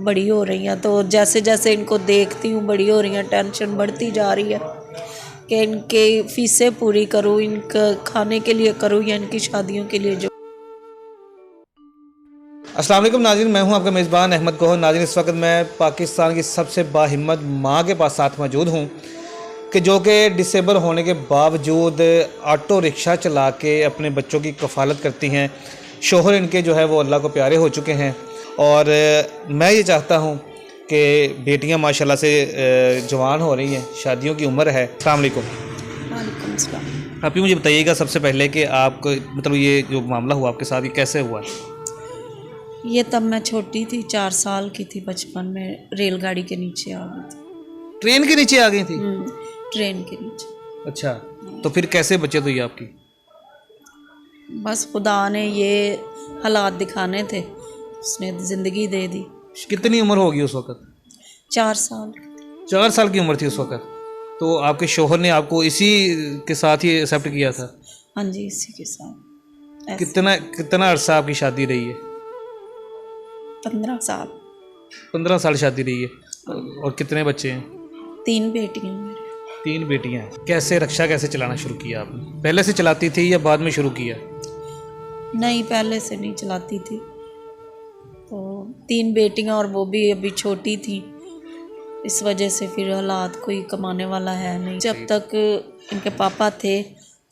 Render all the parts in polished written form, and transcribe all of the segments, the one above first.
बड़ी हो रही हैं, तो जैसे जैसे इनको देखती हूँ बड़ी हो रही हैं, टेंशन बढ़ती जा रही है कि इनके फ़ीसें पूरी करूँ, इनका खाने के लिए करूँ या इनकी शादियों के लिए। जो अस्सलाम वालेकुम नाज़रीन, मैं हूं आपका मेज़बान अहमद गौहर। नाज़रीन, इस वक्त मैं पाकिस्तान की सबसे बाहिम्मत माँ के पास साथ मौजूद हूं कि जो कि डिसेबल होने के बावजूद ऑटो रिक्शा चला के अपने बच्चों की कफ़ालत करती हैं। शोहर इनके जो है वो अल्लाह को प्यारे हो चुके हैं और मैं ये चाहता हूं कि बेटियां माशाल्लाह से जवान हो रही हैं, शादियों की उम्र है। अस्सलाम वालेकुम। वालेकुम सलाम। आप ही मुझे बताइएगा सबसे पहले कि आपको मतलब ये जो मामला हुआ आपके साथ, ये कैसे हुआ? ये तब मैं छोटी थी, 4 साल की थी, बचपन में रेलगाड़ी के नीचे आ गई थी। ट्रेन के नीचे आ गई थी? ट्रेन के नीचे। अच्छा, तो फिर कैसे बचत हुई आपकी? बस खुदा ने ये हालात दिखाने थे, उसने ज़िंदगी दे दी। कितनी उम्र होगी उस वक़्त? 4 साल। 4 साल की उम्र थी उस वक़्त। तो आपके शौहर ने आपको इसी के साथ ही एक्सेप्ट किया था? हाँ जी, इसी के साथ ऐसे। कितना कितना अरसा आपकी शादी रही है? 15 साल। 15 साल शादी रही है। और कितने बच्चे हैं? 3 बेटियां मेरी। 3 बेटियां हैं। कैसे रिक्शा कैसे चलाना शुरू किया आपने? पहले से चलाती थी या बाद में शुरू किया? नहीं, पहले से नहीं चलाती थी। तो 3 बेटियां और वो भी अभी छोटी थी, इस वजह से फिर हालात, कोई कमाने वाला है नहीं। जब तक इनके पापा थे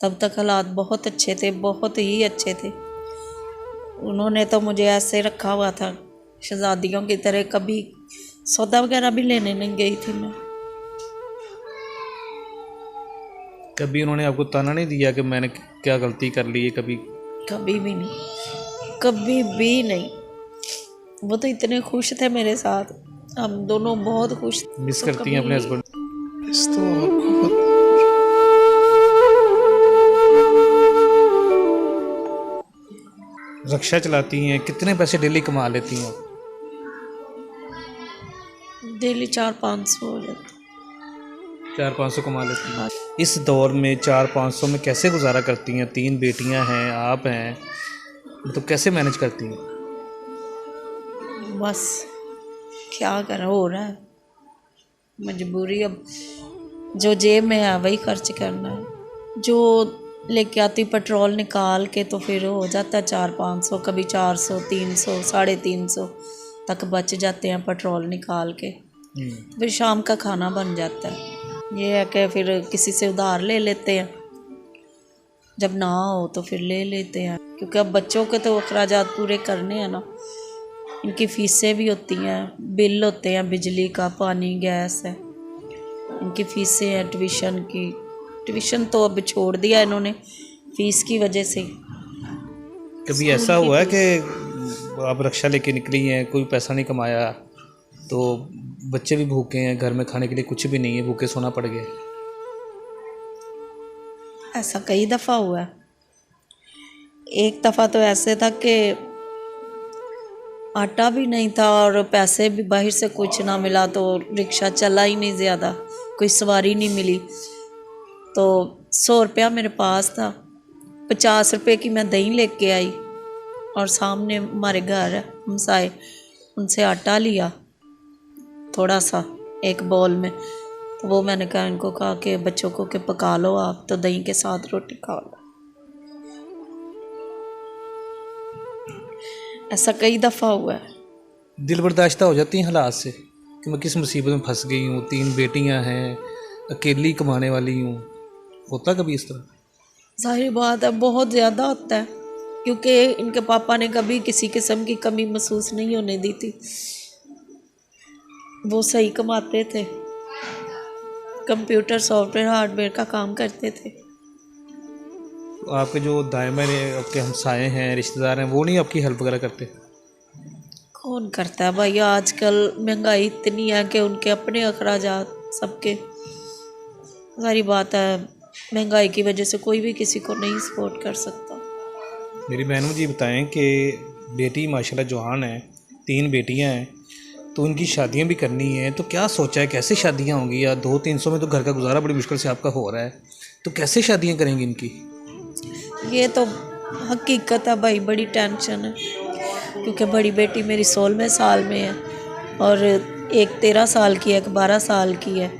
तब तक हालात बहुत अच्छे थे, बहुत ही अच्छे थे। उन्होंने तो मुझे ऐसे रखा हुआ था शहजादियों की तरह, कभी सौदा वगैरह भी लेने नहीं गई थी मैं। कभी उन्होंने आपको ताना नहीं दिया कि मैंने क्या गलती कर ली है? कभी कभी भी नहीं, कभी भी नहीं। वो तो इतने खुश थे मेरे साथ, हम दोनों बहुत खुश थे। मिस तो करती हैं अपने हस्बैंड? रिक्शा चलाती हैं, कितने पैसे डेली कमा लेती हैं? डेली 400-500 हो जाता। 400-500 कमा लेती हैं। इस दौर में 400-500 में कैसे गुजारा करती हैं? 3 बेटियां हैं, आप हैं, तो कैसे मैनेज करती हैं? बस क्या कर, हो रहा है मजबूरी। अब जो जेब में है वही खर्च करना है। जो लेके आती पेट्रोल निकाल के तो फिर हो जाता है 400-500, कभी 400, 300, 350 तक बच जाते हैं पेट्रोल निकाल के। फिर शाम का खाना बन जाता है। ये है कि फिर किसी से उधार ले लेते हैं, जब ना हो तो फिर ले लेते हैं, क्योंकि अब बच्चों के तो अखराजात पूरे करने हैं ना। इनकी फ़ीसें भी होती हैं, बिल होते हैं, बिजली का, पानी, गैस है, इनकी फ़ीसें हैं, ट्यूशन की। ट्यूशन तो अब छोड़ दिया इन्होंने फ़ीस की वजह से। कभी ऐसा हुआ है कि आप रिक्शा लेके निकली हैं, कोई पैसा नहीं कमाया, तो बच्चे भी भूखे हैं, घर में खाने के लिए कुछ भी नहीं है, भूखे सोना पड़ गया? ऐसा कई दफ़ा हुआ है। एक दफ़ा तो ऐसे था कि आटा भी नहीं था और पैसे भी बाहर से कुछ ना मिला, तो रिक्शा चला ही नहीं ज़्यादा, कोई सवारी नहीं मिली। तो 100 रुपया मेरे पास था, 50 रुपये की मैं दही लेके आई और सामने हमारे घर है हमसाए, उनसे आटा लिया थोड़ा सा एक बाउल में। तो वो मैंने कहा, इनको कहा कि बच्चों को कि पका लो आप, तो दही के साथ रोटी खा लो। ऐसा कई दफ़ा हुआ है। दिल बर्दाश्त हो जाती हैं हालात से कि मैं किस मुसीबत में फंस गई हूँ, 3 बेटियाँ हैं, अकेली कमाने वाली हूँ? होता कभी इस तरह? जाहिर बात है, बहुत ज़्यादा होता है, क्योंकि इनके पापा ने कभी किसी किस्म की कमी महसूस नहीं होने दी थी। वो सही कमाते थे, कंप्यूटर सॉफ्टवेयर हार्डवेयर का काम करते थे। तो आपके जो दायमन आपके हमसाए हैं, रिश्तेदार हैं, वो नहीं आपकी हेल्प वगैरह करते? कौन करता है भाई, आजकल महंगाई इतनी है कि उनके अपने अखराजात सबके। सारी बात है, महंगाई की वजह से कोई भी किसी को नहीं सपोर्ट कर सकता। मेरी बहनों जी बताएं कि बेटी माशाल्लाह जवान है, 3 बेटियां हैं, तो उनकी शादियां भी करनी है, तो क्या सोचा है कैसे शादियां होंगी? या 200-300 में तो घर का गुजारा बड़ी मुश्किल से आपका हो रहा है, तो कैसे शादियां करेंगी इनकी? ये तो हकीकत है भाई, बड़ी टेंशन है, क्योंकि बड़ी बेटी मेरी 16वें साल में है, और एक 13 साल की है, एक 12 साल की है,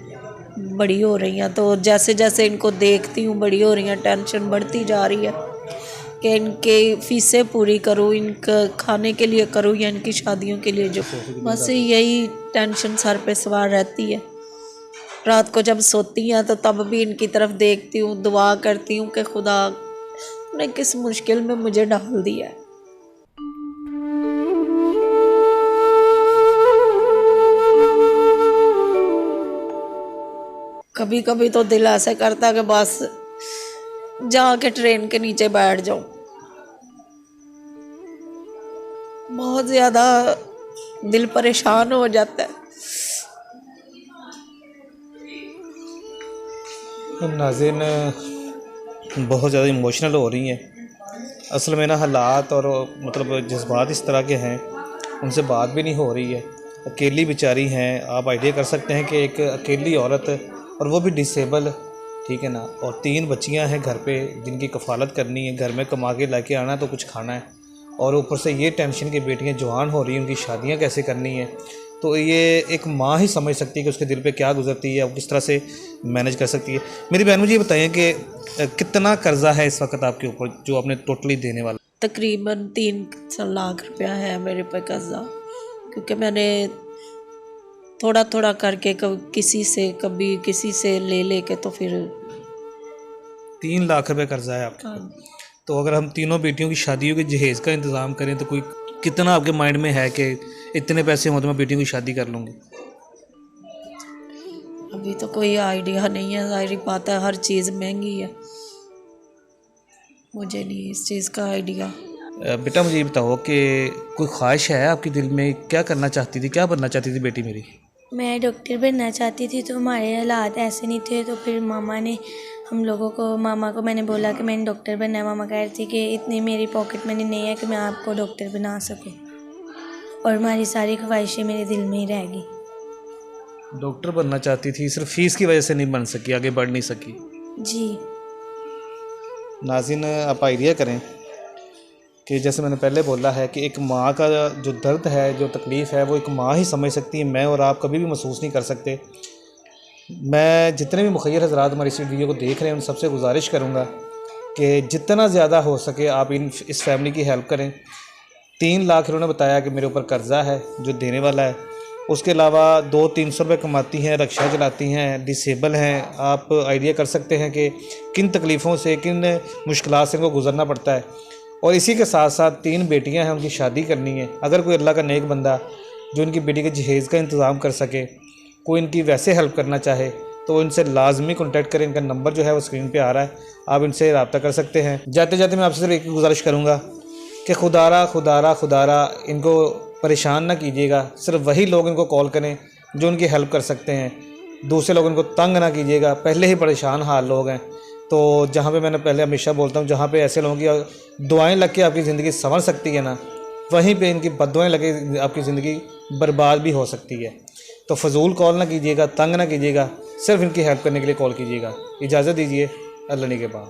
बड़ी हो रही हैं। तो जैसे जैसे इनको देखती हूँ बड़ी हो रही हैं, टेंशन बढ़ती जा रही है कि इनके फ़ीसें पूरी करूँ, इनका खाने के लिए करूँ या इनकी शादियों के लिए, जो बस यही टेंशन सर पे सवार रहती है। रात को जब सोती हैं तो तब भी इनकी तरफ देखती हूँ, दुआ करती हूँ कि खुदा ने किस मुश्किल में मुझे डाल दिया है। कभी कभी तो दिल ऐसे करता है कि बस जाके ट्रेन के नीचे बैठ जाऊं। बहुत ज़्यादा दिल परेशान हो जाता है। नाज़रीन, बहुत ज़्यादा इमोशनल हो रही हैं। असल में ना हालात और मतलब जज्बात इस तरह के हैं, उनसे बात भी नहीं हो रही है। अकेली बेचारी हैं। आप आइडिया कर सकते हैं कि एक अकेली औरत, और वो भी डिसेबल, ठीक है ना, और 3 बच्चियां हैं घर पे जिनकी कफ़ालत करनी है, घर में कमा के ला के आना तो कुछ खाना है, और ऊपर से ये टेंशन कि बेटियां जवान हो रही हैं, उनकी शादियां कैसे करनी है। तो ये एक माँ ही समझ सकती है कि उसके दिल पे क्या गुजरती है और किस तरह से मैनेज कर सकती है। मेरी बहन, मुझे ये बताइए कि कितना कर्जा है इस वक्त आपके ऊपर जो आपने टोटली देने वाला? तकरीबन 3 लाख रुपया है मेरे पे कर्जा, क्योंकि मैंने थोड़ा थोड़ा करके कभी किसी से ले लेके तो फिर 3 लाख रुपए कर्जा है आपका। तो अगर हम तीनों बेटियों की शादियों के जहेज़ का इंतज़ाम करें तो कोई कितना आपके माइंड में है कि इतने पैसे हों तो मैं बेटियों की शादी कर लूँगी? अभी तो कोई आइडिया नहीं है, ज़ाहिर बात है हर चीज़ महंगी है, मुझे नहीं इस चीज़ का आइडिया। बेटा, मुझे ये बताओ कि कोई ख्वाहिश है आपके दिल में, क्या करना चाहती थी, क्या बनना चाहती थी बेटी मेरी? मैं डॉक्टर बनना चाहती थी, तो हमारे हालात ऐसे नहीं थे, तो फिर मामा को मैंने बोला कि मैंने डॉक्टर बनना है। मामा कह रही थी कि इतनी मेरी पॉकेट मनी नहीं है कि मैं आपको डॉक्टर बना सकूं, और हमारी सारी ख्वाहिशें मेरे दिल में ही रह गई। डॉक्टर बनना चाहती थी, सिर्फ फीस की वजह से नहीं बन सकी, आगे बढ़ नहीं सकी। जी। नाज़रीन, आप आइडिया करें कि जैसे मैंने पहले बोला है कि एक माँ का जो दर्द है, जो तकलीफ़ है, वो एक माँ ही समझ सकती है। मैं और आप कभी भी महसूस नहीं कर सकते। मैं जितने भी मुखय्यर हज़रात हमारी इस वीडियो को देख रहे हैं उन सबसे गुजारिश करूँगा कि जितना ज़्यादा हो सके आप इस फैमिली की हेल्प करें। 3 लाख इन्होंने बताया कि मेरे ऊपर कर्ज़ा है जो देने वाला है। उसके अलावा 200-300 रुपये कमाती हैं, रिक्शा चलाती हैं, डिसेबल हैं। आप आइडिया कर सकते हैं कि किन तकलीफ़ों से, किन मुश्किलात से इनको गुज़रना पड़ता है। और इसी के साथ साथ 3 बेटियां हैं, उनकी शादी करनी है। अगर कोई अल्लाह का नेक बंदा जो इनकी बेटी के जहेज़ का इंतज़ाम कर सके, कोई इनकी वैसे हेल्प करना चाहे, तो इनसे लाजमी कॉन्टैक्ट करें। इनका नंबर जो है वो स्क्रीन पे आ रहा है, आप इनसे रब्ता कर सकते हैं। जाते जाते मैं आपसे सिर्फ एक गुजारिश करूँगा कि खुदारा इनको परेशान ना कीजिएगा। सिर्फ वही लोग इनको कॉल करें जो उनकी हेल्प कर सकते हैं, दूसरे लोग इनको तंग ना कीजिएगा। पहले ही परेशान हाल लोग हैं, तो जहाँ पे मैंने पहले हमेशा बोलता हूँ, जहाँ पे ऐसे लोगों की दुआएं लग के आपकी ज़िंदगी संवर सकती है ना, वहीं पे इनकी बद्दुआएं लगे आपकी ज़िंदगी बर्बाद भी हो सकती है। तो फजूल कॉल ना कीजिएगा, तंग ना कीजिएगा, सिर्फ इनकी हेल्प करने के लिए कॉल कीजिएगा। इजाज़त दीजिए, अल्लाह ने के बाद।